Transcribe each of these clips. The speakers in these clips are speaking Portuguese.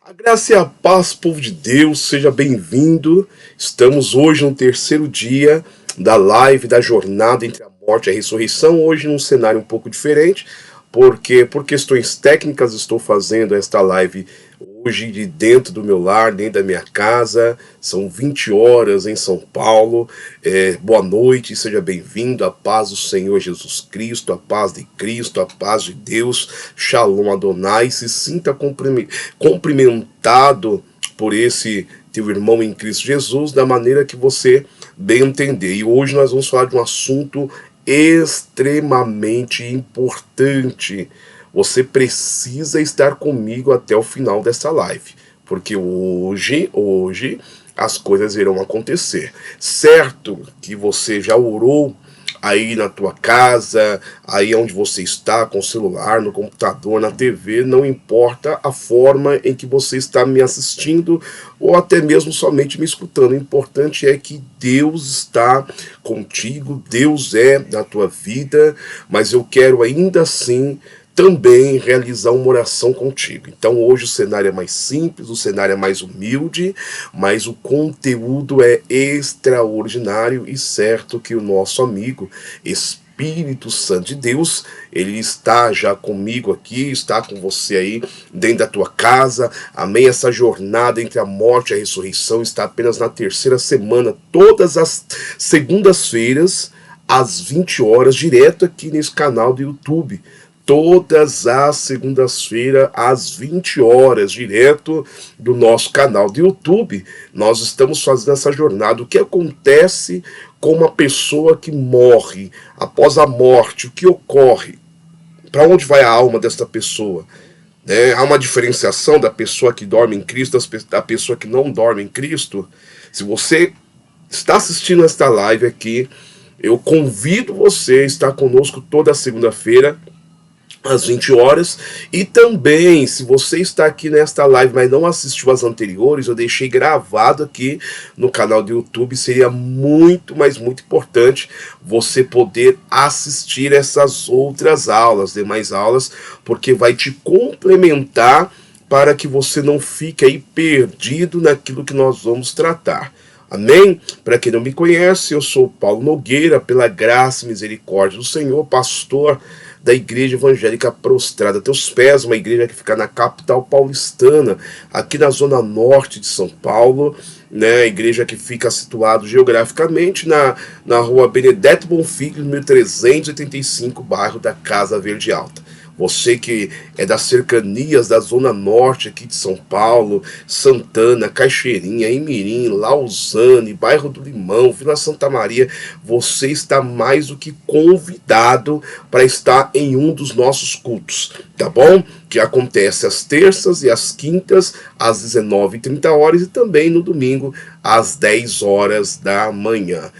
A graça e a paz, povo de Deus, seja bem-vindo. Estamos hoje no terceiro dia da live da jornada entre a morte e a ressurreição. Hoje num cenário um pouco diferente, porque por questões técnicas estou fazendo esta live hoje de dentro do meu lar, dentro da minha casa. São 20 horas em São Paulo. Boa noite, seja bem-vindo. A paz do Senhor Jesus Cristo, a paz de Cristo, a paz de Deus. Shalom Adonai. Se sinta cumprimentado por esse teu irmão em Cristo Jesus, da maneira que você bem entender. E hoje nós vamos falar de um assunto extremamente importante. Você precisa estar comigo até o final dessa live, porque hoje as coisas irão acontecer. Certo que você já orou aí na tua casa, aí onde você está, com o celular, no computador, na TV, não importa a forma em que você está me assistindo ou até mesmo somente me escutando. O importante é que Deus está contigo, Deus é na tua vida, mas eu quero ainda assim também realizar uma oração contigo. Então hoje o cenário é mais simples, o cenário é mais humilde, mas o conteúdo é extraordinário e certo que o nosso amigo Espírito Santo de Deus, ele está já comigo aqui, está com você aí dentro da tua casa, amém? Essa jornada entre a morte e a ressurreição está apenas na terceira semana, todas as segundas-feiras, às 20 horas, direto aqui nesse canal do YouTube. Todas as segundas-feiras, às 20 horas, direto do nosso canal do YouTube, nós estamos fazendo essa jornada. O que acontece com uma pessoa que morre, após a morte, o que ocorre? Para onde vai a alma desta pessoa? Há uma diferenciação da pessoa que dorme em Cristo, da pessoa que não dorme em Cristo? Se você está assistindo esta live aqui, eu convido você a estar conosco toda segunda-feira, às 20 horas, e também, se você está aqui nesta live, mas não assistiu as anteriores, eu deixei gravado aqui no canal do YouTube. Seria muito, mas muito importante você poder assistir essas outras aulas, demais aulas, porque vai te complementar para que você não fique aí perdido naquilo que nós vamos tratar. Amém? Para quem não me conhece, eu sou Paulo Nogueira, pela graça e misericórdia do Senhor, pastor da Igreja Evangélica Prostrada a Teus Pés, uma igreja que fica na capital paulistana, aqui na zona norte de São Paulo, né? A igreja que fica situada geograficamente na rua Benedetto Bonfim, 1385, bairro da Casa Verde Alta. Você que é das cercanias da zona norte aqui de São Paulo, Santana, Caixeirinha, Imirim, Lausanne, bairro do Limão, Vila Santa Maria, você está mais do que convidado para estar em um dos nossos cultos, tá bom? Que acontece às terças e às quintas, às 19h30 e também no domingo, às 10 horas da manhã.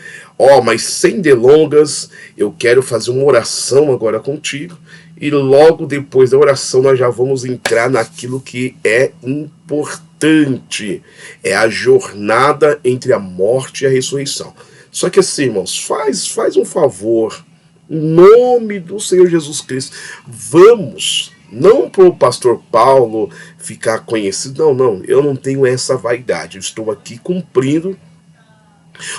Mas sem delongas, eu quero fazer uma oração agora contigo. E logo depois da oração nós já vamos entrar naquilo que é importante. É a jornada entre a morte e a ressurreição. Só que assim, irmãos, faz um favor. Em nome do Senhor Jesus Cristo. Vamos, não para o pastor Paulo ficar conhecido. Não, eu não tenho essa vaidade. Eu estou aqui cumprindo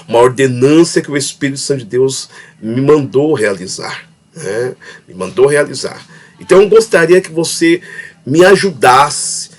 uma ordenança que o Espírito Santo de Deus me mandou realizar. Me mandou realizar. Então eu gostaria que você me ajudasse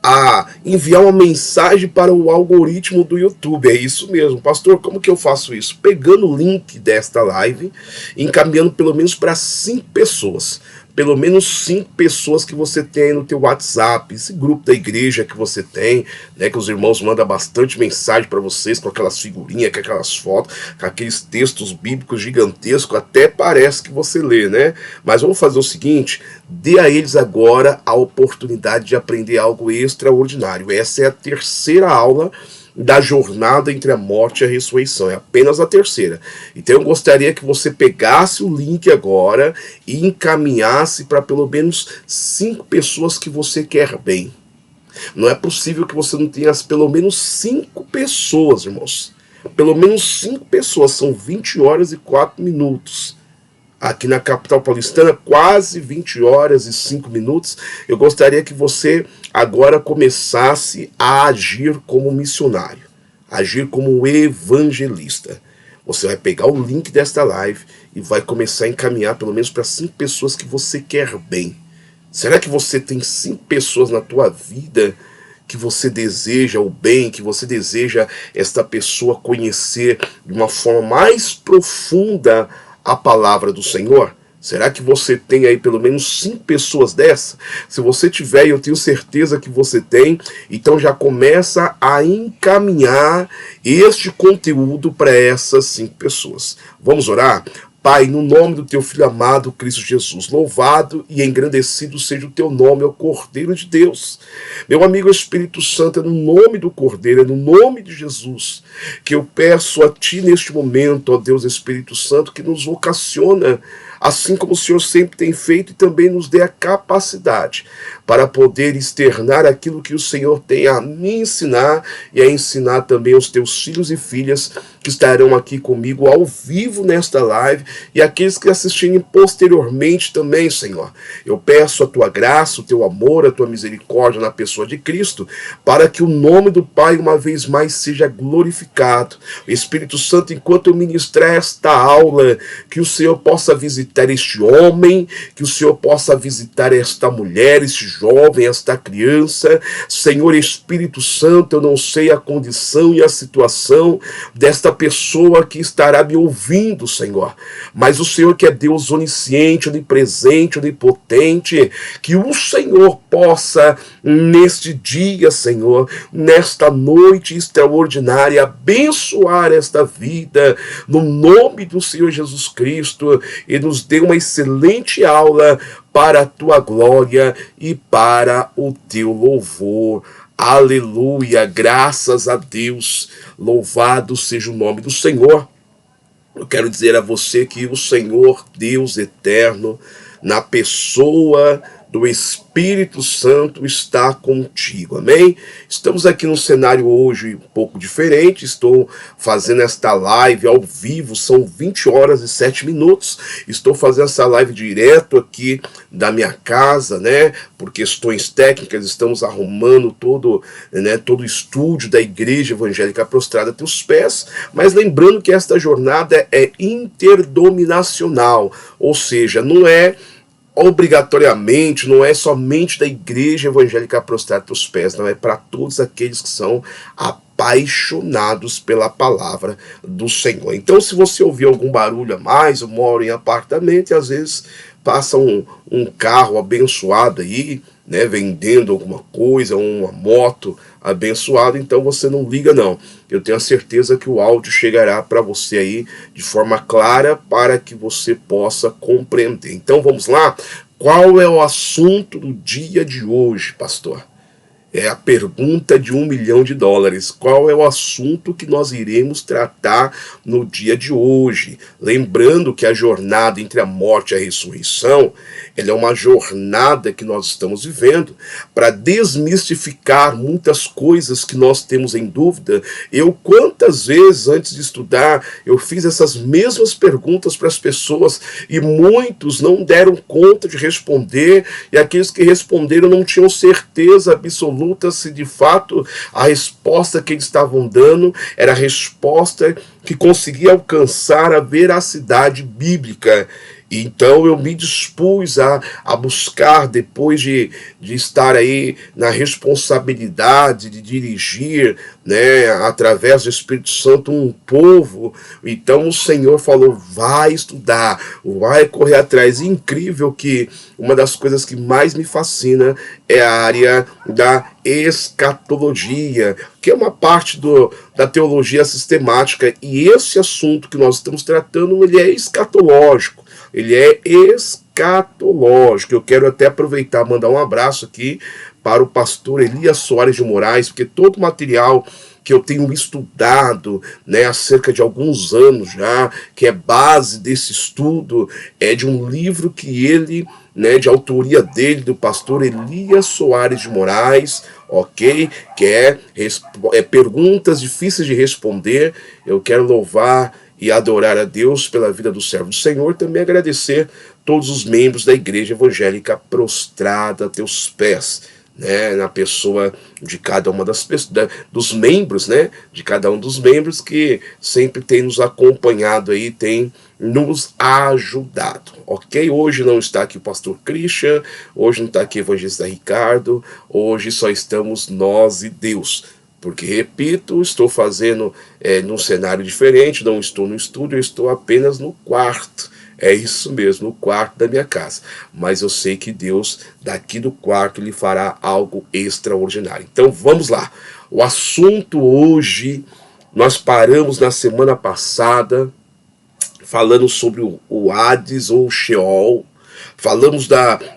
a enviar uma mensagem para o algoritmo do YouTube. É isso mesmo, pastor, como que eu faço isso? Pegando o link desta live e encaminhando pelo menos para 5 pessoas. Pelo menos 5 pessoas que você tem no teu WhatsApp, esse grupo da igreja que você tem, né, que os irmãos mandam bastante mensagem para vocês, com aquelas figurinhas, com aquelas fotos, com aqueles textos bíblicos gigantescos, até parece que você lê, né? Mas vamos fazer o seguinte, dê a eles agora a oportunidade de aprender algo extraordinário. Essa é a terceira aula da jornada entre a morte e a ressurreição, é apenas a terceira. Então eu gostaria que você pegasse o link agora e encaminhasse para pelo menos 5 pessoas que você quer bem. Não é possível que você não tenha pelo menos 5 pessoas, irmãos. Pelo menos 5 pessoas, são 20 horas e 4 minutos. aqui na capital paulistana, quase 20 horas e 5 minutos. Eu gostaria que você agora começasse a agir como missionário, agir como evangelista. Você vai pegar o link desta live e vai começar a encaminhar pelo menos para 5 pessoas que você quer bem. Será que você tem 5 pessoas na tua vida que você deseja o bem, que você deseja esta pessoa conhecer de uma forma mais profunda a palavra do Senhor? Será que você tem aí pelo menos 5 pessoas dessa? Se você tiver, eu tenho certeza que você tem, então já começa a encaminhar este conteúdo para essas 5 pessoas. Vamos orar? Pai, no nome do teu Filho amado, Cristo Jesus, louvado e engrandecido seja o teu nome, ó Cordeiro de Deus. Meu amigo Espírito Santo, é no nome do Cordeiro, é no nome de Jesus, que eu peço a ti neste momento, ó Deus Espírito Santo, que nos vocaciona, assim como o Senhor sempre tem feito, e também nos dê a capacidade para poder externar aquilo que o Senhor tem a me ensinar e a ensinar também aos teus filhos e filhas que estarão aqui comigo ao vivo nesta live e aqueles que assistirem posteriormente também, Senhor. Eu peço a tua graça, o teu amor, a tua misericórdia na pessoa de Cristo, para que o nome do Pai uma vez mais seja glorificado. Espírito Santo, enquanto eu ministrar esta aula, que o Senhor possa visitar este homem, que o Senhor possa visitar esta mulher, este jovem, esta criança. Senhor Espírito Santo, eu não sei a condição e a situação desta pessoa que estará me ouvindo, Senhor, mas o Senhor, que é Deus onisciente, onipresente, onipotente, que o Senhor possa neste dia, Senhor, nesta noite extraordinária, abençoar esta vida no nome do Senhor Jesus Cristo e nos dê uma excelente aula para a tua glória e para o teu louvor. Aleluia, graças a Deus, louvado seja o nome do Senhor. Eu quero dizer a você que o Senhor Deus eterno, na pessoa do Espírito Santo, está contigo, amém? Estamos aqui num cenário hoje um pouco diferente, estou fazendo esta live ao vivo, são 20 horas e 7 minutos, estou fazendo essa live direto aqui da minha casa, né, por questões técnicas, estamos arrumando todo o estúdio da Igreja Evangélica Prostrada a Teus Pés, mas lembrando que esta jornada é interdominacional, ou seja, não é obrigatoriamente, não é somente da Igreja Evangélica Prostrada a Teus Pés, não, é para todos aqueles que são apaixonados pela palavra do Senhor. Então, se você ouvir algum barulho a mais, eu moro em apartamento e às vezes passa um carro abençoado aí, né, vendendo alguma coisa, uma moto abençoada, então você não liga não. Eu tenho a certeza que o áudio chegará para você aí de forma clara para que você possa compreender. Então vamos lá? Qual é o assunto do dia de hoje, pastor? É a pergunta de $1 milhão. Qual é o assunto que nós iremos tratar no dia de hoje? Lembrando que a jornada entre a morte e a ressurreição, ela é uma jornada que nós estamos vivendo para desmistificar muitas coisas que nós temos em dúvida. Eu, quantas vezes, antes de estudar, eu fiz essas mesmas perguntas para as pessoas e muitos não deram conta de responder, e aqueles que responderam não tinham certeza absoluta se de fato a resposta que eles estavam dando era a resposta que conseguia alcançar a veracidade bíblica. Então eu me dispus a buscar, depois de estar aí na responsabilidade de dirigir, né, através do Espírito Santo, um povo. Então o Senhor falou, vai estudar, vai correr atrás. E incrível que uma das coisas que mais me fascina é a área da escatologia, que é uma parte da teologia sistemática, e esse assunto que nós estamos tratando, ele é escatológico. Ele é escatológico. Eu quero até aproveitar e mandar um abraço aqui para o pastor Elias Soares de Moraes, porque todo o material que eu tenho estudado, né, há cerca de alguns anos já, que é base desse estudo, é de um livro que ele, né, de autoria dele, do pastor Elias Soares de Moraes, ok? Que é Perguntas Difíceis de Responder. Eu quero louvar e adorar a Deus pela vida do servo do Senhor, também agradecer todos os membros da Igreja Evangélica prostrada a teus pés, né, na pessoa de cada uma das pessoas, dos membros, né, de cada um dos membros que sempre tem nos acompanhado aí, tem nos ajudado, ok? Hoje não está aqui o pastor Christian, hoje não está aqui o evangelista Ricardo, hoje só estamos nós e Deus, porque, repito, estou fazendo num cenário diferente, não estou no estúdio, eu estou apenas no quarto. É isso mesmo, no quarto da minha casa. Mas eu sei que Deus, daqui do quarto, lhe fará algo extraordinário. Então vamos lá. O assunto hoje, nós paramos na semana passada, falando sobre o Hades ou o Sheol. Falamos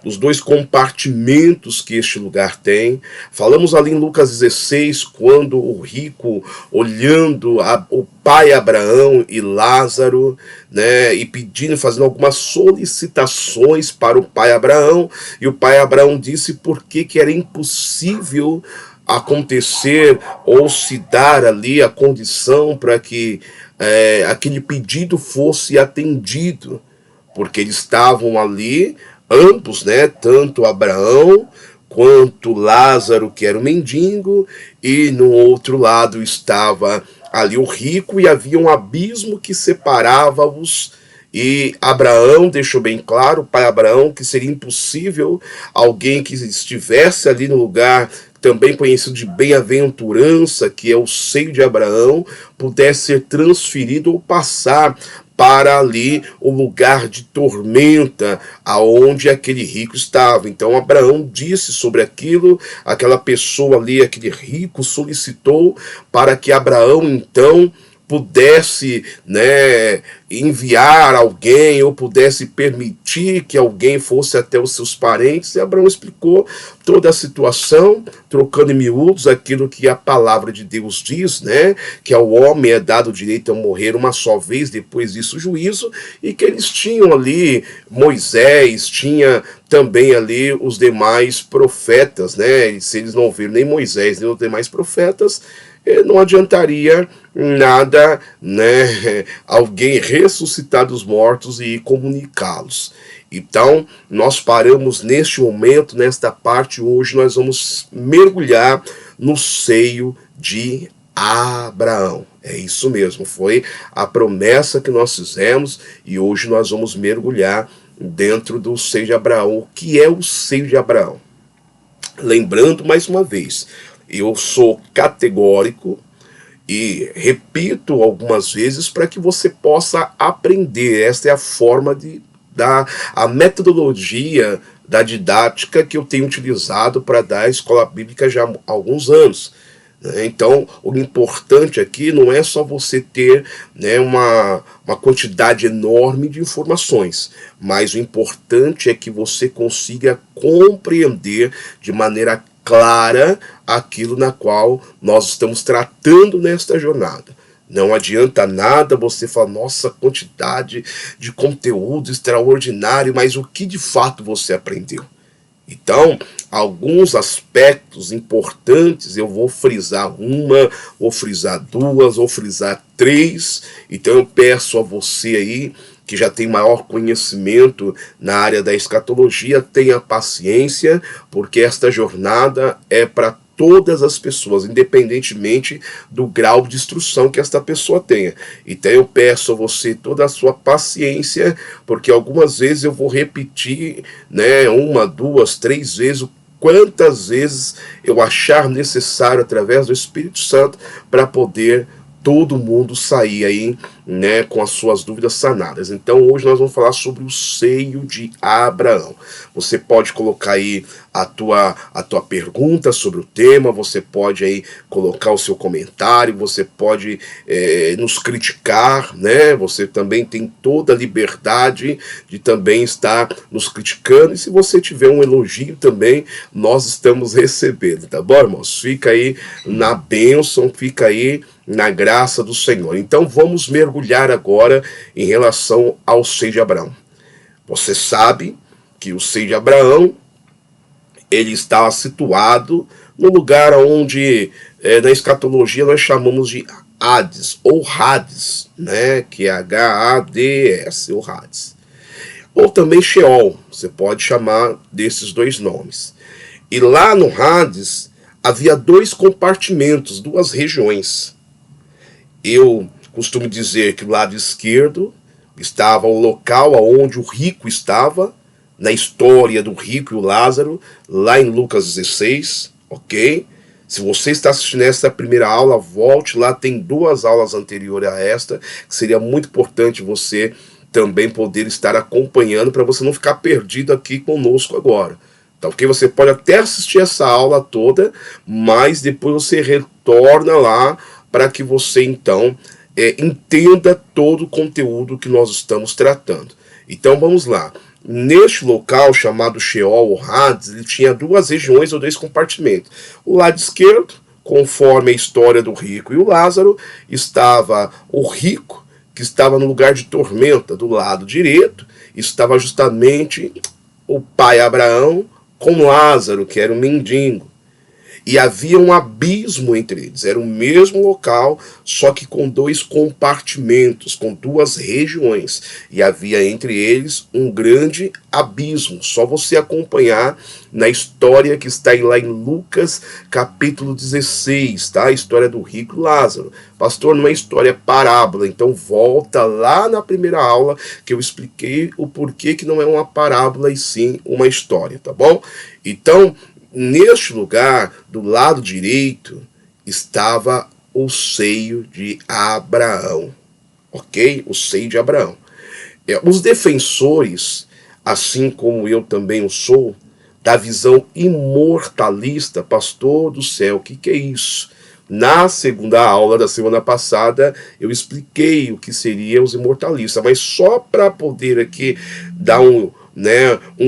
dos dois compartimentos que este lugar tem. Falamos ali em Lucas 16, quando o rico, olhando o pai Abraão e Lázaro, né, e pedindo, fazendo algumas solicitações para o pai Abraão, e o pai Abraão disse por que era impossível acontecer ou se dar ali a condição para que aquele pedido fosse atendido, porque eles estavam ali, ambos, né, tanto Abraão quanto Lázaro, que era o mendigo, e no outro lado estava ali o rico, e havia um abismo que separava-os, e Abraão deixou bem claro, o pai Abraão, que seria impossível alguém que estivesse ali no lugar também conhecido de bem-aventurança, que é o seio de Abraão, pudesse ser transferido ou passar para ali o lugar de tormenta aonde aquele rico estava. Então Abraão disse sobre aquilo, aquela pessoa ali, aquele rico solicitou para que Abraão então pudesse, né, enviar alguém ou pudesse permitir que alguém fosse até os seus parentes, e Abraão explicou toda a situação, trocando em miúdos aquilo que a palavra de Deus diz, né, que ao homem é dado o direito a morrer uma só vez, depois disso o juízo, e que eles tinham ali Moisés, tinha também ali os demais profetas, né, e se eles não viram nem Moisés nem os demais profetas, não adiantaria nada, né, alguém ressuscitar dos mortos e comunicá-los. Então, nós paramos neste momento, nesta parte, hoje nós vamos mergulhar no seio de Abraão. É isso mesmo, foi a promessa que nós fizemos e hoje nós vamos mergulhar dentro do seio de Abraão. O que é o seio de Abraão? Lembrando mais uma vez, eu sou categórico e repito algumas vezes para que você possa aprender. Esta é a forma a metodologia da didática que eu tenho utilizado para dar a escola bíblica já há alguns anos. Então, o importante aqui não é só você ter, né, uma quantidade enorme de informações, mas o importante é que você consiga compreender de maneira clara aquilo na qual nós estamos tratando nesta jornada. Não adianta nada você falar, nossa, quantidade de conteúdo extraordinário, mas o que de fato você aprendeu? Então, alguns aspectos importantes, eu vou frisar uma, vou frisar duas, vou frisar três. Então eu peço a você aí, que já tem maior conhecimento na área da escatologia, tenha paciência, porque esta jornada é para todas as pessoas, independentemente do grau de instrução que esta pessoa tenha. Então eu peço a você toda a sua paciência, porque algumas vezes eu vou repetir, né, uma, duas, três vezes, quantas vezes eu achar necessário, através do Espírito Santo, para poder todo mundo sair aí, né, com as suas dúvidas sanadas. Então hoje nós vamos falar sobre o seio de Abraão. Você pode colocar aí a tua pergunta sobre o tema, você pode aí colocar o seu comentário, você pode nos criticar, né? Você também tem toda a liberdade de também estar nos criticando, e se você tiver um elogio também, nós estamos recebendo, tá bom, irmãos? Fica aí na bênção, fica aí na graça do Senhor. Então vamos mergulhar agora em relação ao seio de Abraão. Você sabe que o seio de Abraão, ele está situado no lugar onde na escatologia nós chamamos de Hades, ou Hades, né, que é H-A-D-S, ou Hades. Ou também Sheol, você pode chamar desses dois nomes. E lá no Hades havia dois compartimentos, duas regiões. Eu costumo dizer que do lado esquerdo estava o local onde o rico estava, na história do rico e o Lázaro, lá em Lucas 16, ok? Se você está assistindo essa primeira aula, volte lá, tem duas aulas anteriores a esta, que seria muito importante você também poder estar acompanhando para você não ficar perdido aqui conosco agora. Tá? Porque você pode até assistir essa aula toda, mas depois você retorna lá para que você então entenda todo o conteúdo que nós estamos tratando. Então vamos lá. Neste local chamado Sheol ou Hades, ele tinha duas regiões ou dois compartimentos. O lado esquerdo, conforme a história do rico e o Lázaro, estava o rico, que estava no lugar de tormenta. Do lado direito estava justamente o pai Abraão com Lázaro, que era um mendigo. E havia um abismo entre eles. Era o mesmo local, só que com dois compartimentos, com duas regiões. E havia entre eles um grande abismo. Só você acompanhar na história que está aí lá em Lucas, capítulo 16, tá? A história do rico Lázaro. Pastor, não é história, é parábola. Então volta lá na primeira aula que eu expliquei o porquê que não é uma parábola e sim uma história, tá bom? Então, neste lugar, do lado direito, estava o seio de Abraão, ok? O seio de Abraão. Os defensores, assim como eu também o sou, da visão imortalista, pastor do céu, o que é isso? Na segunda aula da semana passada, eu expliquei o que seriam os imortalistas, mas só para poder aqui dar um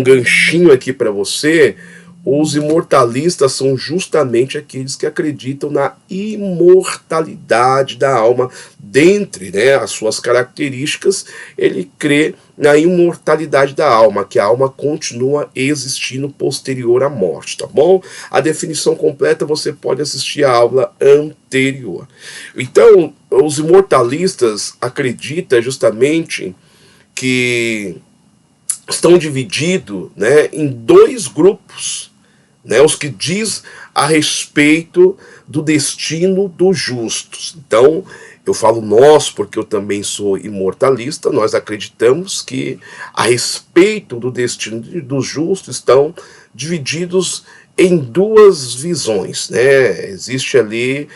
ganchinho aqui para você. Os imortalistas são justamente aqueles que acreditam na imortalidade da alma. Dentre as suas características, ele crê na imortalidade da alma, que a alma continua existindo posterior à morte, tá bom? A definição completa você pode assistir à aula anterior. Então, os imortalistas acreditam justamente que estão divididos em dois grupos. Os que diz a respeito do destino dos justos. Então, eu falo nós, porque eu também sou imortalista, nós acreditamos que a respeito do destino dos justos estão divididos em duas visões. Existe ali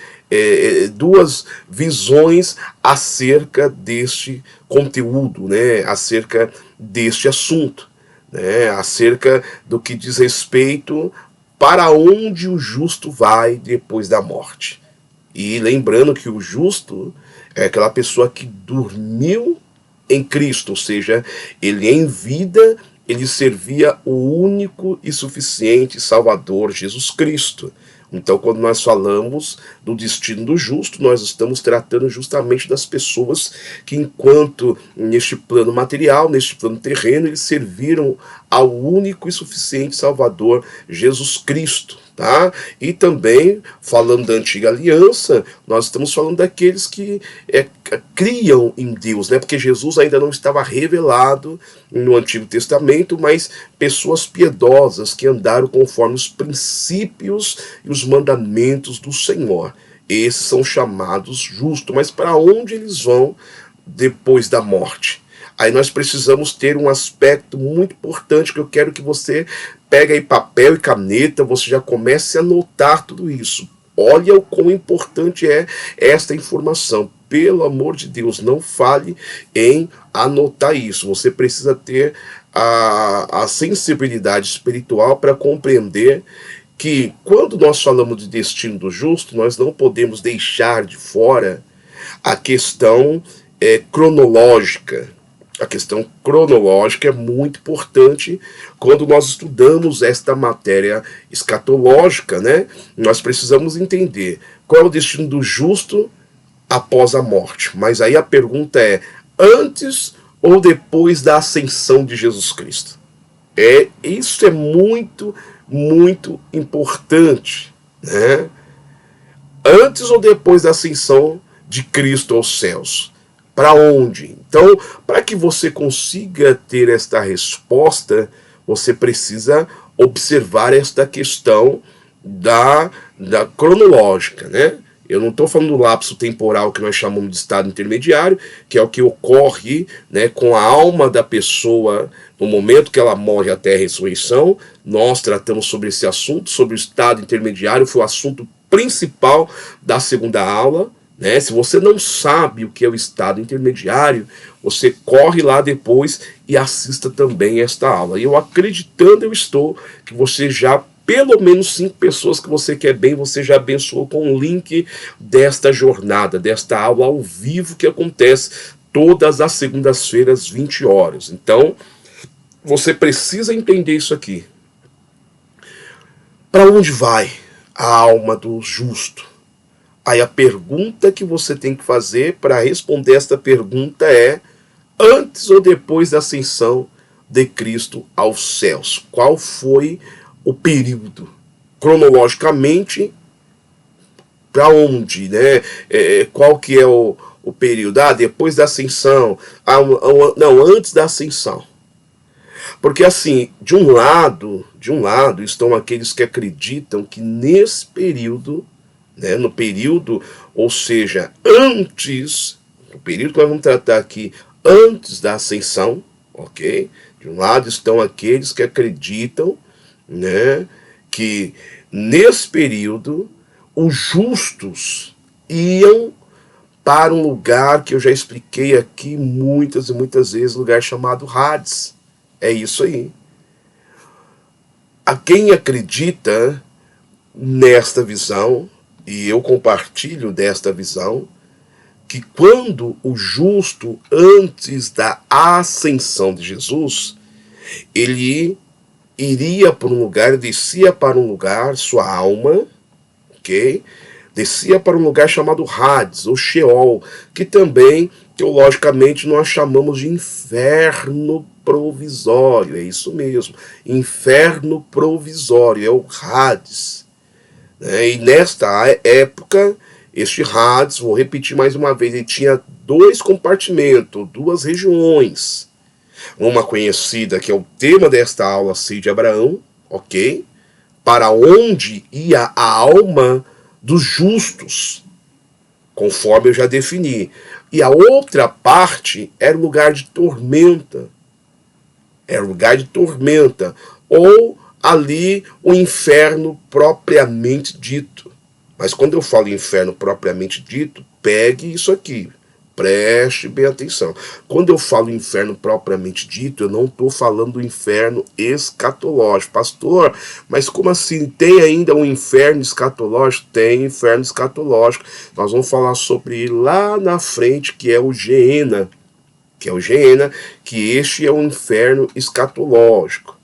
duas visões acerca deste conteúdo, acerca deste assunto, acerca do que diz respeito para onde o justo vai depois da morte. E lembrando que o justo é aquela pessoa que dormiu em Cristo, ou seja, ele em vida, ele servia o único e suficiente Salvador, Jesus Cristo. Então, quando nós falamos do destino do justo, nós estamos tratando justamente das pessoas que, enquanto neste plano material, neste plano terreno, eles serviram ao único e suficiente Salvador, Jesus Cristo. Tá? E também, falando da antiga aliança, nós estamos falando daqueles que criam em Deus, porque Jesus ainda não estava revelado no Antigo Testamento, mas pessoas piedosas que andaram conforme os princípios e os mandamentos do Senhor. Esses são chamados justos, mas para onde eles vão depois da morte? Aí nós precisamos ter um aspecto muito importante que eu quero que você pegue aí papel e caneta, você já comece a anotar tudo isso. Olha o quão importante é esta informação. Pelo amor de Deus, não fale em anotar isso. Você precisa ter a sensibilidade espiritual para compreender que quando nós falamos de destino do justo, nós não podemos deixar de fora a questão cronológica. A questão cronológica é muito importante quando nós estudamos esta matéria escatológica, Nós precisamos entender qual é o destino do justo após a morte. Mas aí a pergunta é, antes ou depois da ascensão de Jesus Cristo? Isso é muito, muito importante, Antes ou depois da ascensão de Cristo aos céus? Para onde? Então, para que você consiga ter esta resposta, você precisa observar esta questão da cronológica, né? Eu não estou falando do lapso temporal que nós chamamos de estado intermediário, que é o que ocorre, né, com a alma da pessoa no momento que ela morre até a ressurreição. Nós tratamos sobre esse assunto, sobre o estado intermediário, foi o assunto principal da segunda aula. Né? Se você não sabe o que é o estado intermediário, você corre lá depois e assista também esta aula. E eu acreditando eu estou que você já, pelo menos 5 pessoas que você quer bem, você já abençoou com o link desta jornada, desta aula ao vivo que acontece todas as segundas-feiras, 20 horas. Então, você precisa entender isso aqui. Para onde vai a alma do justo? Aí a pergunta que você tem que fazer para responder esta pergunta é: antes ou depois da ascensão de Cristo aos céus? Qual foi o período? Cronologicamente, para onde? Né? Qual que é o período? Depois da ascensão. Não, antes da ascensão. Porque assim, de um lado estão aqueles que acreditam que nesse período, né, no período, ou seja, antes, o período que nós vamos tratar aqui, antes da ascensão, ok? De um lado estão aqueles que acreditam, né, que nesse período os justos iam para um lugar que eu já expliquei aqui muitas e muitas vezes, lugar chamado Hades. É isso aí. A quem acredita nesta visão, e eu compartilho desta visão, que quando o justo, antes da ascensão de Jesus, ele iria para um lugar, descia para um lugar, sua alma, ok? Descia para um lugar chamado Hades, ou Sheol, que também, teologicamente, nós chamamos de inferno provisório, é isso mesmo, inferno provisório, é o Hades. E nesta época, este Hades, vou repetir mais uma vez, ele tinha 2 compartimentos, 2 regiões. Uma conhecida, que é o tema desta aula, Seio de Abraão, ok? Para onde ia a alma dos justos, conforme eu já defini. E a outra parte era o lugar de tormenta. Era o lugar de tormenta, ou ali o inferno propriamente dito. Mas quando eu falo inferno propriamente dito, pegue isso aqui, preste bem atenção. Quando eu falo inferno propriamente dito, eu não estou falando do inferno escatológico. Pastor, mas como assim? Tem ainda um inferno escatológico? Tem inferno escatológico. Nós vamos falar sobre ele lá na frente, que é o Geena. Que este é o inferno escatológico.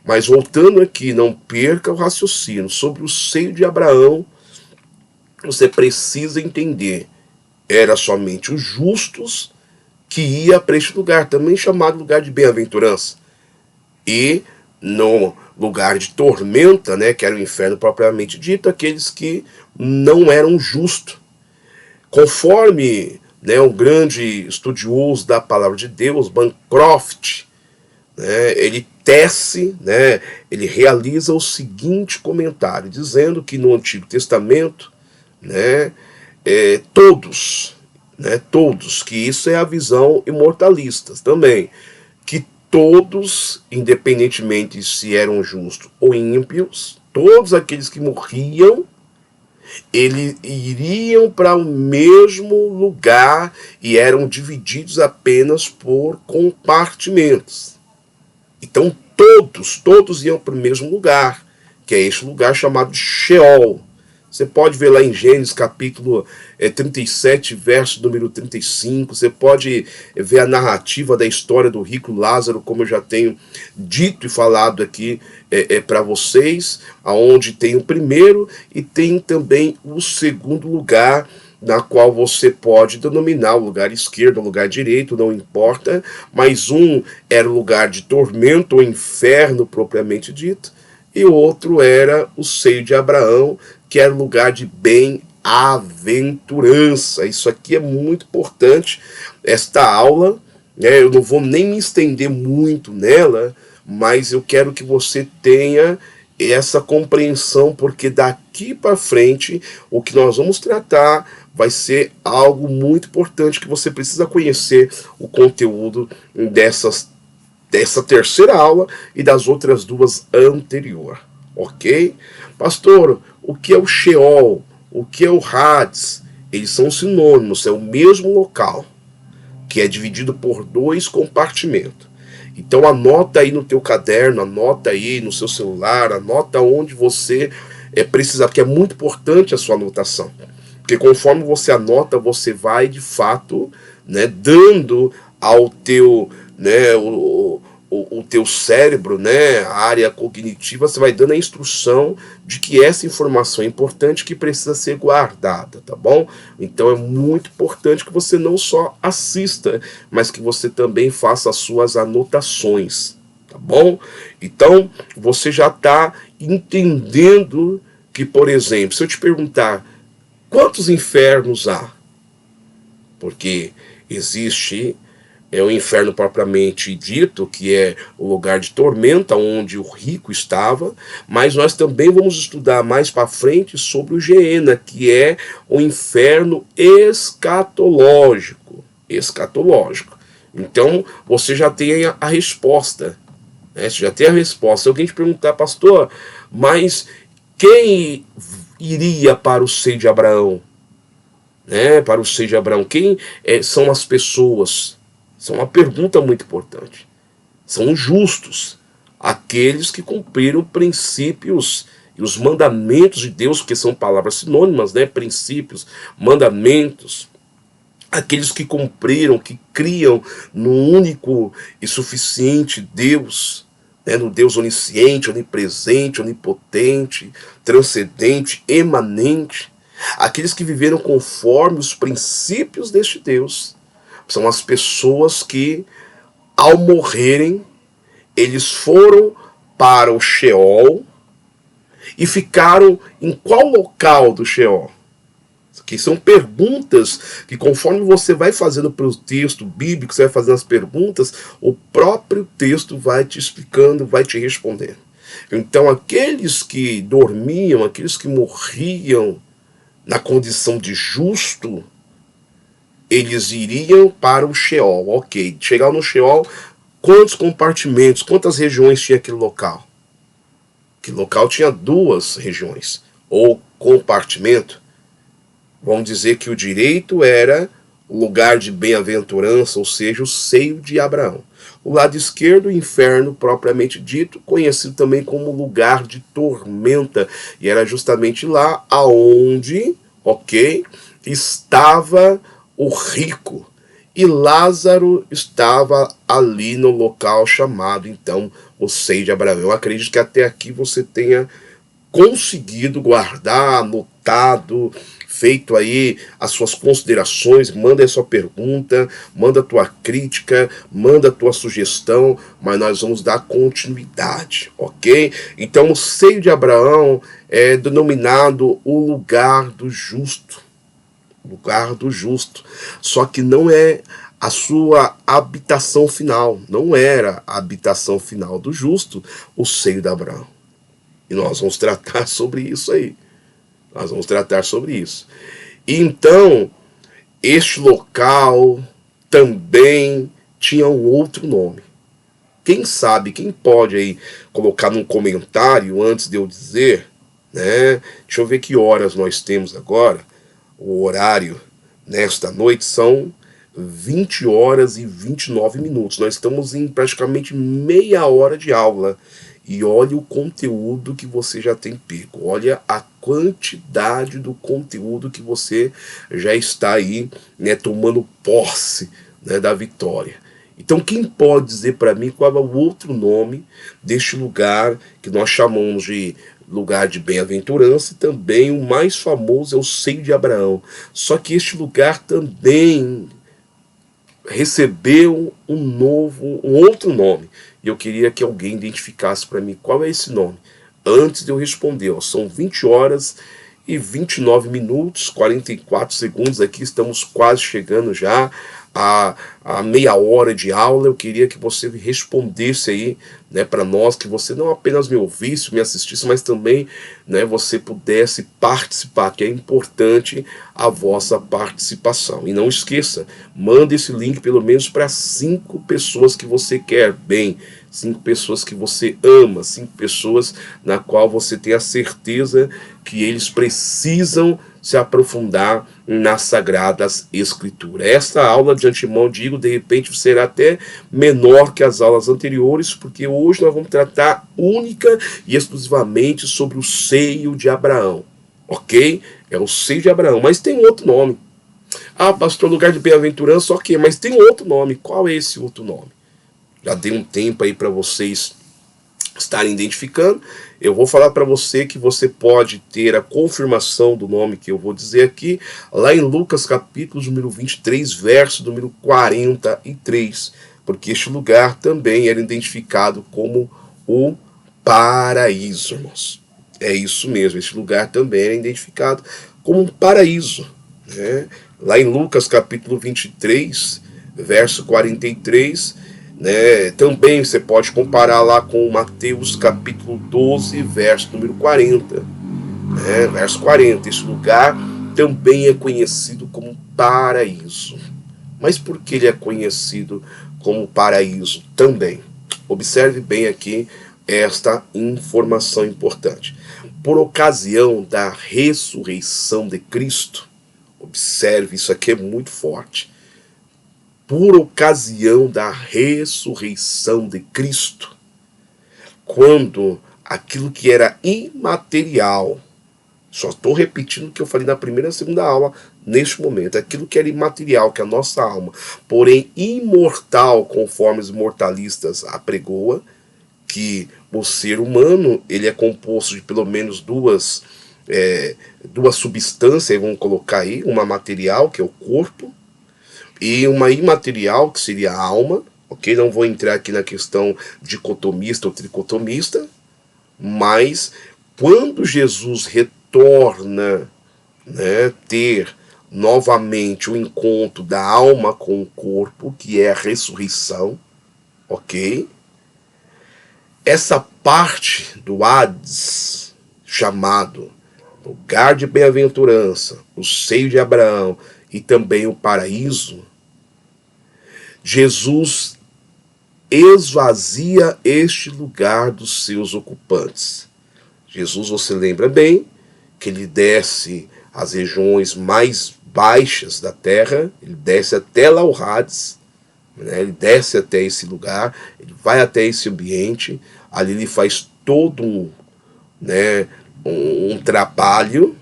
Mas voltando aqui, não perca o raciocínio. Sobre o seio de Abraão, você precisa entender. Era somente os justos que ia para este lugar, também chamado lugar de bem-aventurança. E no lugar de tormenta, né, que era o inferno propriamente dito, aqueles que não eram justos. Conforme, né, um grande estudioso da palavra de Deus, Bancroft, né, ele tece, né, ele realiza o seguinte comentário, dizendo que no Antigo Testamento, né, todos, que isso é a visão imortalista também, que todos, independentemente se eram justos ou ímpios, todos aqueles que morriam, eles iriam para o mesmo lugar e eram divididos apenas por compartimentos. Então todos iam para o mesmo lugar, que é este lugar chamado Sheol. Você pode ver lá em Gênesis capítulo 37, verso número 35. Você pode ver a narrativa da história do rico Lázaro, como eu já tenho dito e falado aqui para vocês, aonde tem o primeiro e tem também o segundo lugar, na qual você pode denominar o lugar esquerdo, o lugar direito, não importa, mas um era o lugar de tormento, ou inferno propriamente dito, e o outro era o seio de Abraão, que era o lugar de bem-aventurança. Isso aqui é muito importante, esta aula, né? Eu não vou nem me estender muito nela, mas eu quero que você tenha essa compreensão, porque daqui para frente o que nós vamos tratar vai ser algo muito importante, que você precisa conhecer o conteúdo dessa terceira aula e das outras duas anteriores, ok? Pastor, o que é o Sheol? O que é o Hades? Eles são sinônimos, é o mesmo local, que é dividido por 2 compartimentos. Então anota aí no teu caderno, anota aí no seu celular, anota onde você precisar, porque é muito importante a sua anotação. Porque conforme você anota, você vai de fato, né, dando ao teu, né, o teu cérebro, né, a área cognitiva, você vai dando a instrução de que essa informação é importante, que precisa ser guardada, tá bom? Então é muito importante que você não só assista, mas que você também faça as suas anotações, tá bom? Então você já está entendendo que, por exemplo, se eu te perguntar quantos infernos há, porque existe o inferno propriamente dito, que é o lugar de tormenta onde o rico estava, mas nós também vamos estudar mais para frente sobre o Geena, que é o inferno escatológico. Escatológico. Então você já tem a resposta, né? Você já tem a resposta. Se alguém te perguntar, pastor, mas quem iria para o seio de Abraão? Né? Para o seio de Abraão, quem são as pessoas? Isso é uma pergunta muito importante. São os justos, aqueles que cumpriram princípios e os mandamentos de Deus, porque são palavras sinônimas, né? Princípios, mandamentos. Aqueles que cumpriram, que criam no único e suficiente Deus, né? No Deus onisciente, onipresente, onipotente, transcendente, emanente. Aqueles que viveram conforme os princípios deste Deus. São as pessoas que, ao morrerem, eles foram para o Sheol e ficaram em qual local do Sheol? Que são perguntas que, conforme você vai fazendo para o texto bíblico, você vai fazendo as perguntas, o próprio texto vai te explicando, vai te respondendo. Então, aqueles que dormiam, aqueles que morriam na condição de justo, eles iriam para o Sheol, ok. Chegar no Sheol, quantos compartimentos, quantas regiões tinha aquele local? Aquele local tinha 2 regiões, ou compartimento. Vamos dizer que o direito era o lugar de bem-aventurança, ou seja, o seio de Abraão. O lado esquerdo, o inferno propriamente dito, conhecido também como lugar de tormenta. E era justamente lá aonde, ok, estava o rico, e Lázaro estava ali no local chamado, então, o seio de Abraão. Eu acredito que até aqui você tenha conseguido guardar, anotado, feito aí as suas considerações. Manda a sua pergunta, manda a tua crítica, manda a tua sugestão, mas nós vamos dar continuidade, ok? Então, o seio de Abraão é denominado o lugar do justo. Lugar do justo. Só que não é a sua habitação final. Não era a habitação final do justo, o seio de Abraão. E nós vamos tratar sobre isso aí. Nós vamos tratar sobre isso. E então, este local também tinha um outro nome. Quem sabe, quem pode aí colocar num comentário antes de eu dizer, né? Deixa eu ver que horas nós temos agora. O horário nesta noite são 20 horas e 29 minutos. Nós estamos em praticamente meia hora de aula. E olha o conteúdo que você já tem pego. Olha a quantidade do conteúdo que você já está aí, né, tomando posse, né, da vitória. Então, quem pode dizer para mim qual é o outro nome deste lugar que nós chamamos de lugar de bem-aventurança? E também o mais famoso é o seio de Abraão. Só que este lugar também recebeu um outro nome. E eu queria que alguém identificasse para mim qual é esse nome, antes de eu responder. Ó, são 20 horas e 29 minutos, 44 segundos aqui, estamos quase chegando já a meia hora de aula. Eu queria que você respondesse aí, né, para nós, que você não apenas me ouvisse, me assistisse, mas também, né, você pudesse participar, que é importante a vossa participação. E não esqueça, manda esse link pelo menos para 5 pessoas que você quer bem, 5 pessoas que você ama, 5 pessoas na qual você tem a certeza que eles precisam se aprofundar nas Sagradas Escrituras. Esta aula, de antemão digo, de repente será até menor que as aulas anteriores, porque hoje nós vamos tratar única e exclusivamente sobre o seio de Abraão, ok? É o seio de Abraão, mas tem outro nome. Ah, pastor, lugar de bem-aventurança, ok, mas tem outro nome. Qual é esse outro nome? Já dei um tempo aí para vocês estarem identificando. Eu vou falar para você que você pode ter a confirmação do nome que eu vou dizer aqui, lá em Lucas capítulo número 23, verso número 43, porque este lugar também era identificado como o paraíso, irmãos. É isso mesmo, este lugar também era identificado como um paraíso, né? Lá em Lucas capítulo 23, verso 43, né, também você pode comparar lá com Mateus capítulo 12, verso número 40, né, verso 40, esse lugar também é conhecido como paraíso. Mas por que ele é conhecido como paraíso também? Observe bem aqui esta informação importante. Por ocasião da ressurreição de Cristo, observe, isso aqui é muito forte. Por ocasião da ressurreição de Cristo, quando aquilo que era imaterial, só estou repetindo o que eu falei na primeira e segunda aula, neste momento, aquilo que era imaterial, que é a nossa alma, porém imortal, conforme os mortalistas apregoam, que o ser humano ele é composto de pelo menos duas substâncias, vamos colocar aí, uma material, que é o corpo, e uma imaterial, que seria a alma, ok? Não vou entrar aqui na questão dicotomista ou tricotomista, mas quando Jesus retorna, né, ter novamente o encontro da alma com o corpo, que é a ressurreição, ok? Essa parte do Hades, chamado lugar de bem-aventurança, o seio de Abraão e também o paraíso, Jesus esvazia este lugar dos seus ocupantes. Jesus, você lembra bem, que ele desce às regiões mais baixas da terra, ele desce até lá o Hades, né? Ele desce até esse lugar, ele vai até esse ambiente, ali ele faz todo um trabalho,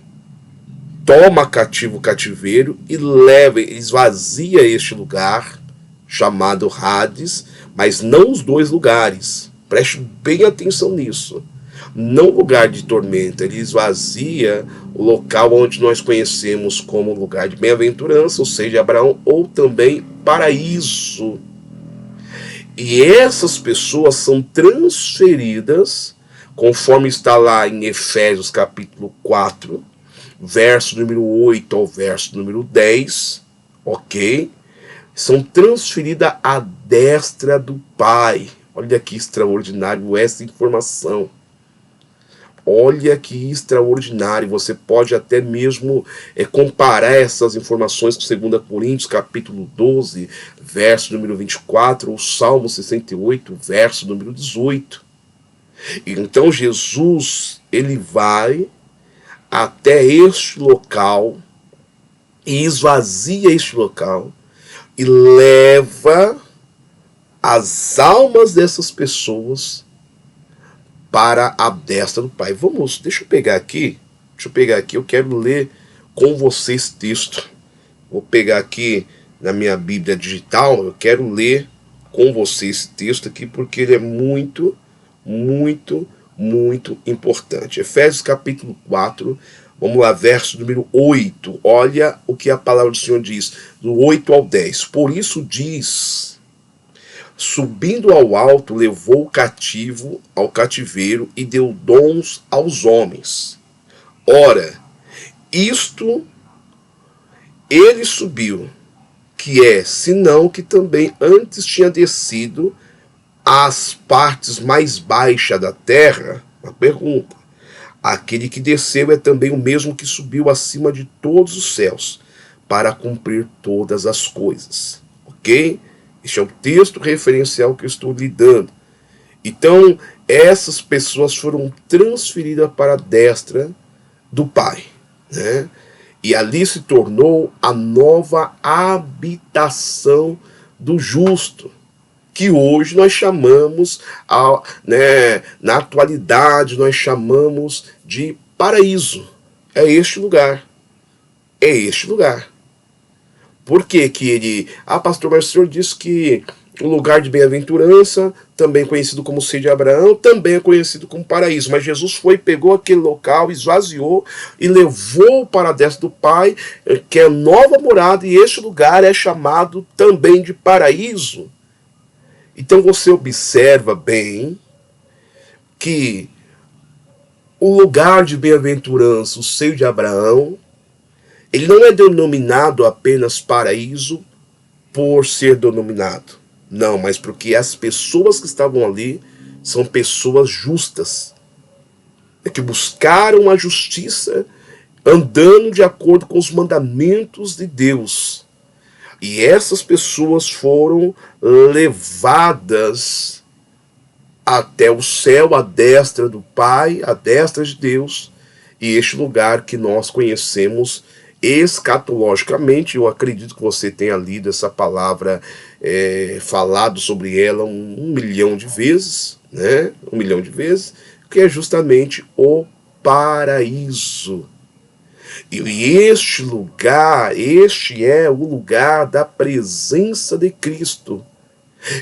toma cativo o cativeiro e leva, esvazia este lugar, chamado Hades, mas não os dois lugares. Preste bem atenção nisso. Não o lugar de tormenta, ele esvazia o local onde nós conhecemos como lugar de bem-aventurança, ou seja, Abraão, ou também paraíso. E essas pessoas são transferidas, conforme está lá em Efésios capítulo 4, verso número 8 ao verso número 10, ok? São transferidas à destra do Pai. Olha que extraordinário essa informação. Olha que extraordinário. Você pode até mesmo comparar essas informações com 2 Coríntios, capítulo 12, verso número 24, ou Salmo 68, verso número 18. Então Jesus, ele vai até este local e esvazia este local, e leva as almas dessas pessoas para a destra do Pai. Deixa eu pegar aqui, eu quero ler com você esse texto. Vou pegar aqui na minha Bíblia digital, eu quero ler com você esse texto aqui, porque ele é muito, muito, muito importante. Efésios capítulo 4, vamos lá, verso número 8. Olha o que a palavra do Senhor diz, do 8 ao 10. Por isso diz: subindo ao alto, levou o cativo ao cativeiro e deu dons aos homens. Ora, Isto ele subiu, que é, senão que também antes tinha descido às partes mais baixas da terra. Uma pergunta. Aquele que desceu é também o mesmo que subiu acima de todos os céus, para cumprir todas as coisas. Ok? Este é o texto referencial que eu estou lhe dando. Então, essas pessoas foram transferidas para a destra do Pai, né? E ali se tornou a nova habitação do justo, que hoje nós chamamos, né, na atualidade, nós chamamos de paraíso. É este lugar. É este lugar. Por que que ele... Ah, pastor, mas o senhor disse que o lugar de bem-aventurança, também conhecido como seio de Abraão, também é conhecido como paraíso. Mas Jesus foi, pegou aquele local, esvaziou e levou para a destra do Pai, que é nova morada, e este lugar é chamado também de paraíso. Então você observa bem que o lugar de bem-aventurança, o seio de Abraão, ele não é denominado apenas paraíso por ser denominado. Não, mas porque as pessoas que estavam ali são pessoas justas, que buscaram a justiça andando de acordo com os mandamentos de Deus. E essas pessoas foram levadas até o céu, à destra do Pai, à destra de Deus, e este lugar que nós conhecemos escatologicamente. Eu acredito que você tenha lido essa palavra, falado sobre ela um milhão de vezes, né? 1 milhão de vezes, que é justamente o paraíso. E este lugar, este é o lugar da presença de Cristo,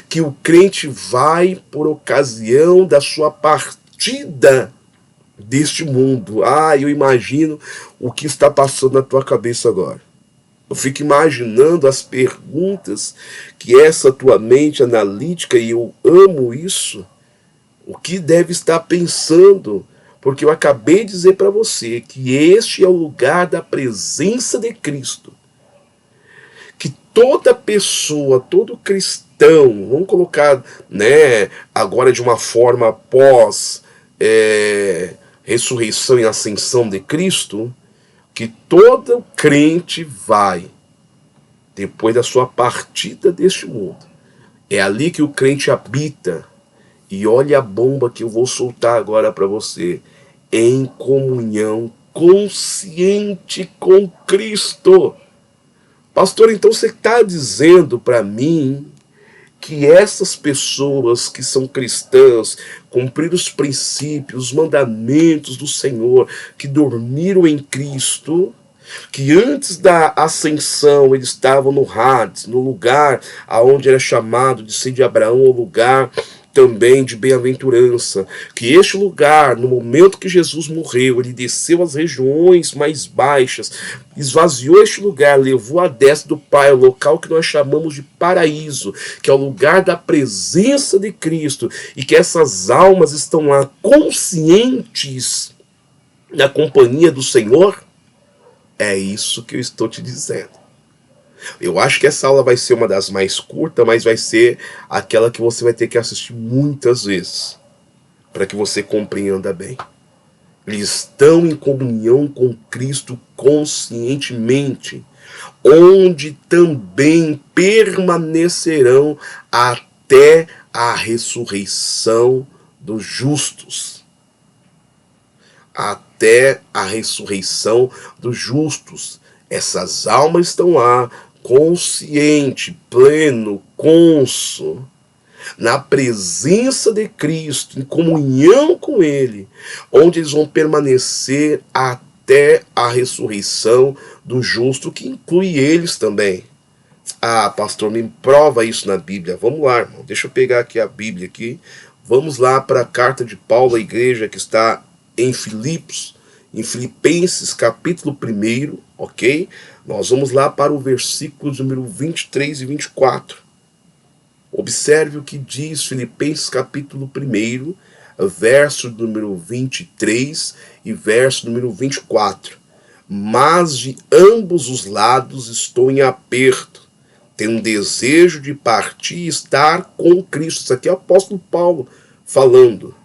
que o crente vai por ocasião da sua partida deste mundo. Ah, eu imagino o que está passando na tua cabeça agora. Eu fico imaginando as perguntas que essa tua mente analítica, e eu amo isso, o que deve estar pensando, porque eu acabei de dizer para você que este é o lugar da presença de Cristo, que toda pessoa, todo cristão, vamos colocar, né, agora de uma forma pós ressurreição e ascensão de Cristo, que todo crente vai, depois da sua partida deste mundo, é ali que o crente habita. E olha a bomba que eu vou soltar agora para você, em comunhão consciente com Cristo. Pastor, então você está dizendo para mim que essas pessoas que são cristãs, cumpriram os princípios, os mandamentos do Senhor, que dormiram em Cristo, que antes da ascensão eles estavam no Hades, no lugar aonde era chamado de seio de Abraão, o lugar também de bem-aventurança, que este lugar, no momento que Jesus morreu, ele desceu às regiões mais baixas, esvaziou este lugar, levou a destra do Pai, o local que nós chamamos de paraíso, que é o lugar da presença de Cristo, e que essas almas estão lá conscientes na companhia do Senhor. É isso que eu estou te dizendo. Eu acho que essa aula vai ser uma das mais curtas, mas vai ser aquela que você vai ter que assistir muitas vezes, para que você compreenda bem. Eles estão em comunhão com Cristo conscientemente, onde também permanecerão até a ressurreição dos justos. Até a ressurreição dos justos. Essas almas estão lá, consciente, pleno, cônscio, na presença de Cristo, em comunhão com Ele, onde eles vão permanecer até a ressurreição do justo, que inclui eles também. Ah, pastor, me prova isso na Bíblia. Vamos lá, irmão. Deixa eu pegar aqui a Bíblia aqui. Vamos lá para a carta de Paulo à igreja que está em Filipos, em Filipenses capítulo 1, ok? Nós vamos lá para o versículo número 23 e 24. Observe o que diz Filipenses capítulo 1, verso número 23 e verso número 24. mas de ambos os lados estou em aperto. Tenho um desejo de partir e estar com Cristo. Isso aqui é o apóstolo Paulo falando,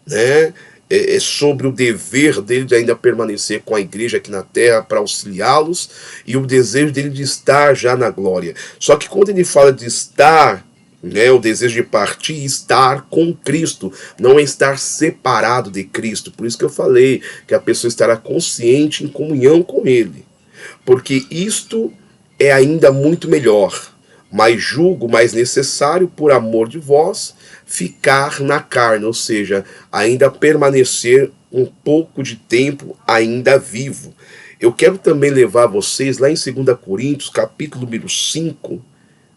né? É sobre o dever dele de ainda permanecer com a igreja aqui na terra para auxiliá-los e o desejo dele de estar já na glória. Só que quando ele fala de estar, né, o desejo de partir e estar com Cristo, não é estar separado de Cristo. Por isso que eu falei que a pessoa estará consciente em comunhão com Ele, porque isto é ainda muito melhor, mas julgo mais necessário, por amor de vós, ficar na carne, ou seja, ainda permanecer um pouco de tempo ainda vivo. Eu quero também levar vocês lá em 2 Coríntios, capítulo número 5,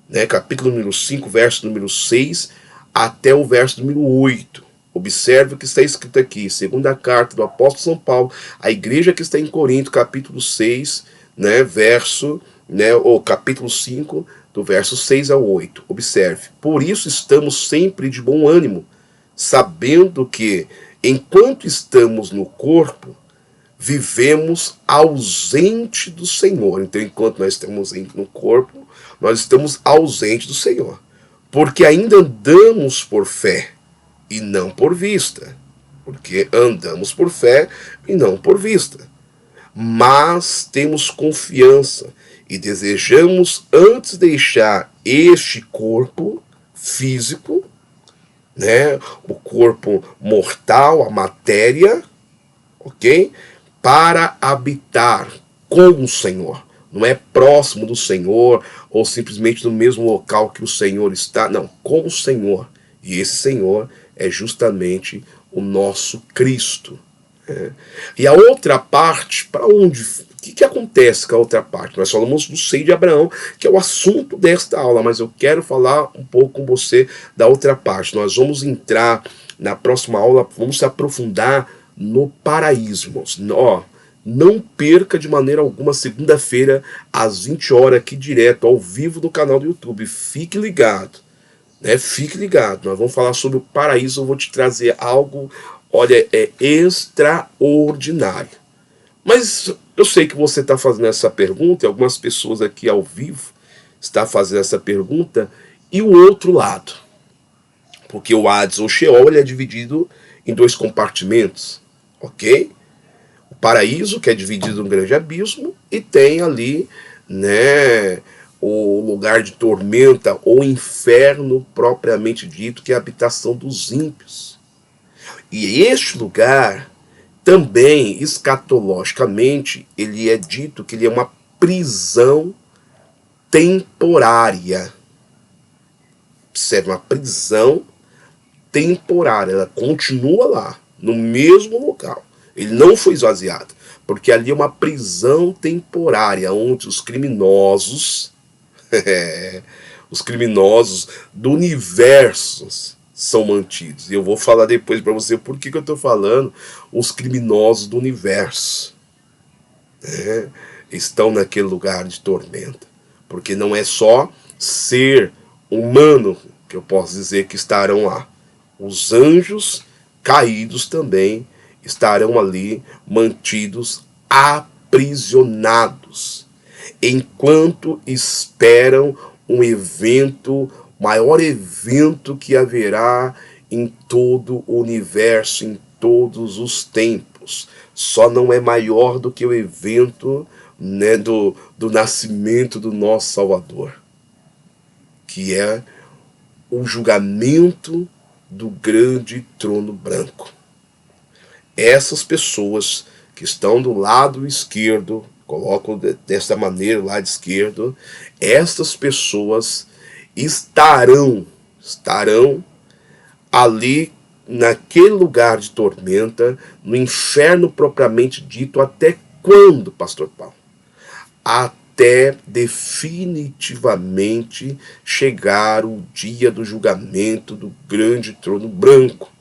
né, capítulo número 5, verso número 6, até o verso número 8. Observe o que está escrito aqui, segunda carta do apóstolo São Paulo, a igreja que está em Corinto, capítulo 6, né, verso, né, ou capítulo 5, do verso 6 ao 8. Observe: por isso estamos sempre de bom ânimo, sabendo que, enquanto estamos no corpo, vivemos ausente do Senhor. Então, enquanto nós estamos no corpo, nós estamos ausentes do Senhor, porque ainda andamos por fé e não por vista. Porque andamos por fé e não por vista. Mas temos confiança e desejamos antes deixar este corpo físico, né, o corpo mortal, a matéria, ok? Para habitar com o Senhor. Não é próximo do Senhor ou simplesmente no mesmo local que o Senhor está. Não, com o Senhor. E esse Senhor é justamente o nosso Cristo. E a outra parte, para onde? O que acontece com a outra parte? Nós falamos do seio de Abraão, que é o assunto desta aula, mas eu quero falar um pouco com você da outra parte. Nós vamos entrar na próxima aula, vamos se aprofundar no paraíso. Ó, não perca de maneira alguma segunda-feira, às 20 horas, aqui direto, ao vivo do canal do YouTube. Fique ligado, né? Fique ligado. Nós vamos falar sobre o paraíso, eu vou te trazer algo, olha, é extraordinário. Mas eu sei que você está fazendo essa pergunta, e algumas pessoas aqui ao vivo estão fazendo essa pergunta, e o outro lado? Porque o Hades ou Sheol, ele é dividido em dois compartimentos, ok? O paraíso, que é dividido num grande abismo, e tem ali, né, o lugar de tormenta, ou inferno propriamente dito, que é a habitação dos ímpios. E este lugar, também, escatologicamente, ele é dito que ele é uma prisão temporária. Observe, uma prisão temporária. Ela continua lá, no mesmo local. Ele não foi esvaziado, porque ali é uma prisão temporária, onde os criminosos, os criminosos do universo são mantidos. E eu vou falar depois para você por que eu estou falando os criminosos do universo, né, estão naquele lugar de tormenta. Porque não é só ser humano que eu posso dizer que estarão lá. Os anjos caídos também estarão ali mantidos aprisionados, enquanto esperam um evento, maior evento que haverá em todo o universo, em todos os tempos. Só não é maior do que o evento, né, do nascimento do nosso Salvador, que é o julgamento do grande trono branco. Essas pessoas que estão do lado esquerdo, coloco dessa maneira, lado esquerdo, essas pessoas estarão ali naquele lugar de tormenta, no inferno propriamente dito, até quando, pastor Paulo? Até definitivamente chegar o dia do julgamento do grande trono branco,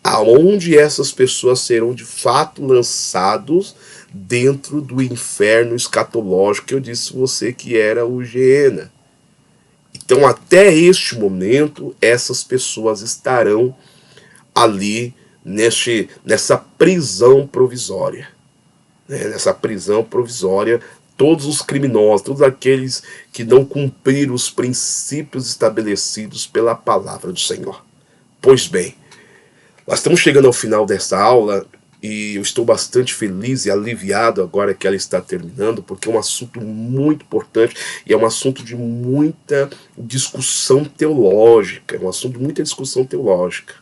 aonde essas pessoas serão de fato lançados dentro do inferno escatológico que eu disse a você que era o Geena. Então, até este momento, essas pessoas estarão ali nessa prisão provisória, né, nessa prisão provisória, todos os criminosos, todos aqueles que não cumpriram os princípios estabelecidos pela palavra do Senhor. Pois bem, nós estamos chegando ao final dessa aula e eu estou bastante feliz e aliviado agora que ela está terminando, porque é um assunto muito importante e é um assunto de muita discussão teológica, é um assunto de muita discussão teológica.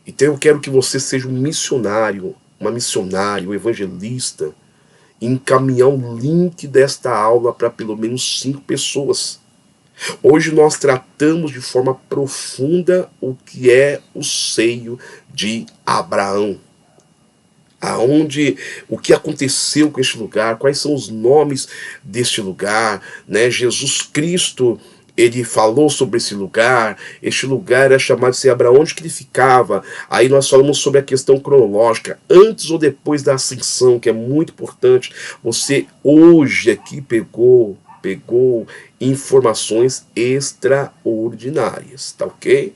Então eu quero que você seja um missionário, uma missionária, um evangelista, e encaminhar o link desta aula para pelo menos 5 pessoas. Hoje nós tratamos de forma profunda o que é o seio de Abraão. O que aconteceu com este lugar, quais são os nomes deste lugar, né? Jesus Cristo, ele falou sobre esse lugar, este lugar era chamado de Abraão, onde que ele ficava. Aí nós falamos sobre a questão cronológica, antes ou depois da ascensão, que é muito importante. Você hoje aqui pegou informações extraordinárias, tá ok?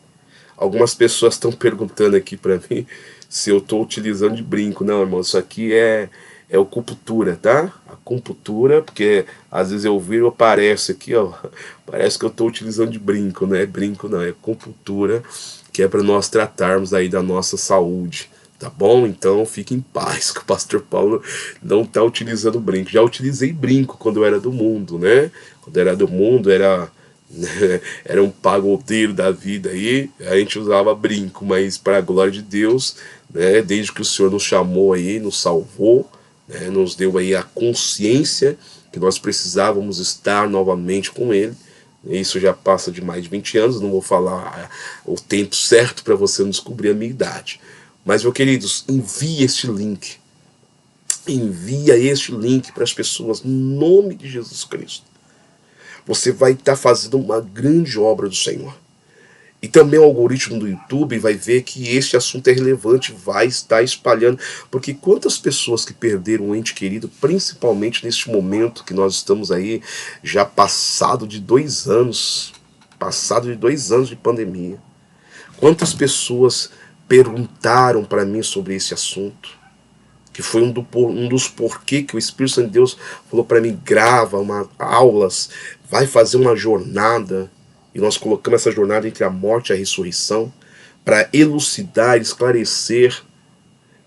Algumas pessoas estão perguntando aqui para mim se eu estou utilizando de brinco. Não, irmão, isso aqui é acupuntura, tá? Acupuntura, porque às vezes eu viro, aparece aqui, ó, parece que eu estou utilizando de brinco, não é brinco não, é acupuntura, que é para nós tratarmos aí da nossa saúde, tá bom? Então fique em paz, que o pastor Paulo não está utilizando brinco. Já utilizei brinco quando eu era do mundo, né? Quando eu era do mundo, era um pagodeiro da vida aí, a gente usava brinco, mas para a glória de Deus, né, desde que o Senhor nos chamou aí, nos salvou, né, nos deu aí a consciência que nós precisávamos estar novamente com Ele. Isso já passa de mais de 20 anos, não vou falar o tempo certo para você não descobrir a minha idade. Mas, meus queridos, envia este link para as pessoas, no nome de Jesus Cristo. Você vai estar fazendo uma grande obra do Senhor. E também o algoritmo do YouTube vai ver que este assunto é relevante, vai estar espalhando. Porque quantas pessoas que perderam um ente querido, principalmente neste momento que nós estamos aí, já passado de 2 anos de pandemia. Quantas pessoas perguntaram para mim sobre esse assunto? Que foi um dos porquê que o Espírito Santo de Deus falou para mim, grava aulas, vai fazer uma jornada, e nós colocamos essa jornada entre a morte e a ressurreição, para elucidar, esclarecer,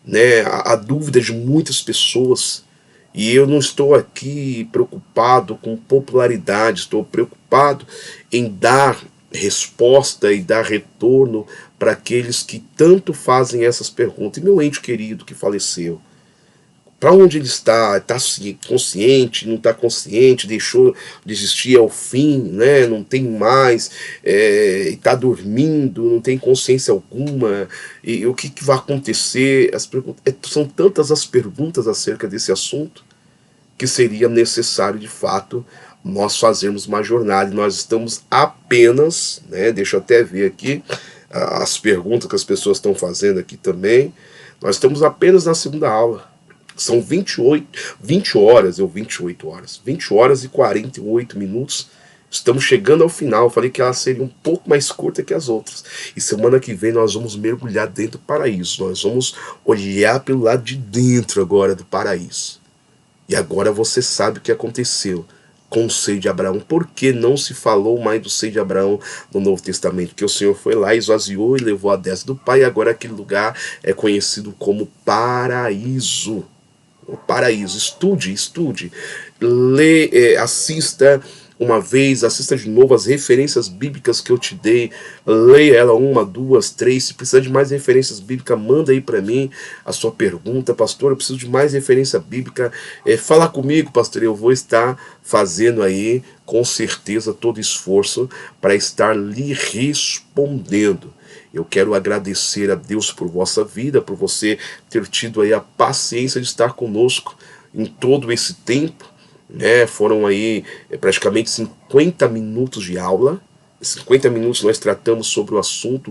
né, a dúvida de muitas pessoas. E eu não estou aqui preocupado com popularidade, estou preocupado em dar resposta e dar retorno para aqueles que tanto fazem essas perguntas. E meu ente querido que faleceu, para onde ele está? Está consciente? Não está consciente? Deixou de existir ao fim? Né? Não tem mais? Está dormindo? Não tem consciência alguma? E o que vai acontecer? São tantas as perguntas acerca desse assunto que seria necessário, de fato, nós fazermos uma jornada. E nós estamos apenas, né, deixa eu até ver aqui as perguntas que as pessoas estão fazendo aqui também. Nós estamos apenas na segunda aula. São 20 horas e 48 minutos. Estamos chegando ao final. Eu falei que ela seria um pouco mais curta que as outras. E semana que vem nós vamos mergulhar dentro do paraíso. Nós vamos olhar pelo lado de dentro agora do paraíso. E agora você sabe o que aconteceu com o seio de Abraão. Por que não se falou mais do seio de Abraão no Novo Testamento? Porque o Senhor foi lá, esvaziou e levou a destra do Pai. E agora aquele lugar é conhecido como paraíso. O paraíso. Estude, lê, assista uma vez, assista de novo as referências bíblicas que eu te dei, leia ela 1, 2, 3, se precisar de mais referências bíblicas, manda aí para mim a sua pergunta, pastor, eu preciso de mais referência bíblica, fala comigo, pastor, eu vou estar fazendo aí, com certeza, todo esforço para estar lhe respondendo. Eu quero agradecer a Deus por vossa vida, por você ter tido aí a paciência de estar conosco em todo esse tempo, né? Foram aí praticamente 50 minutos de aula. 50 minutos nós tratamos sobre o assunto,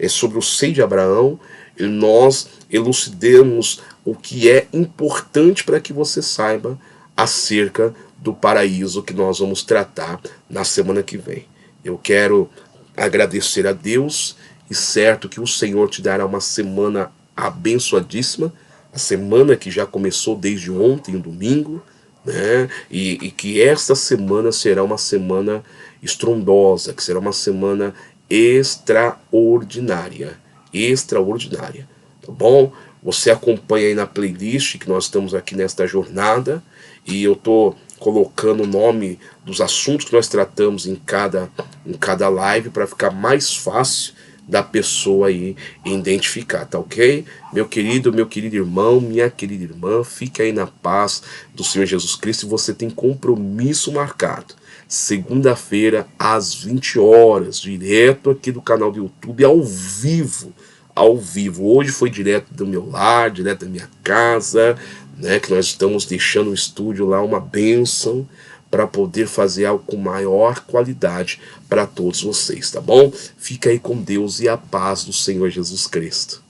sobre o seio de Abraão, e nós elucidamos o que é importante para que você saiba acerca do paraíso que nós vamos tratar na semana que vem. Eu quero agradecer a Deus, e certo que o Senhor te dará uma semana abençoadíssima. a semana que já começou desde ontem, domingo, né? E que esta semana será uma semana estrondosa, que será uma semana extraordinária, extraordinária, tá bom? Você acompanha aí na playlist que nós estamos aqui nesta jornada, e eu tô colocando o nome dos assuntos que nós tratamos em cada live para ficar mais fácil da pessoa aí identificar, tá ok? Meu querido irmão, minha querida irmã, fique aí na paz do Senhor Jesus Cristo. E você tem compromisso marcado, segunda-feira às 20 horas, direto aqui do canal do YouTube, ao vivo. Ao vivo. Hoje foi direto do meu lar, direto da minha casa, né? Que nós estamos deixando o estúdio lá uma bênção para poder fazer algo com maior qualidade para todos vocês, tá bom? Fica aí com Deus e a paz do Senhor Jesus Cristo.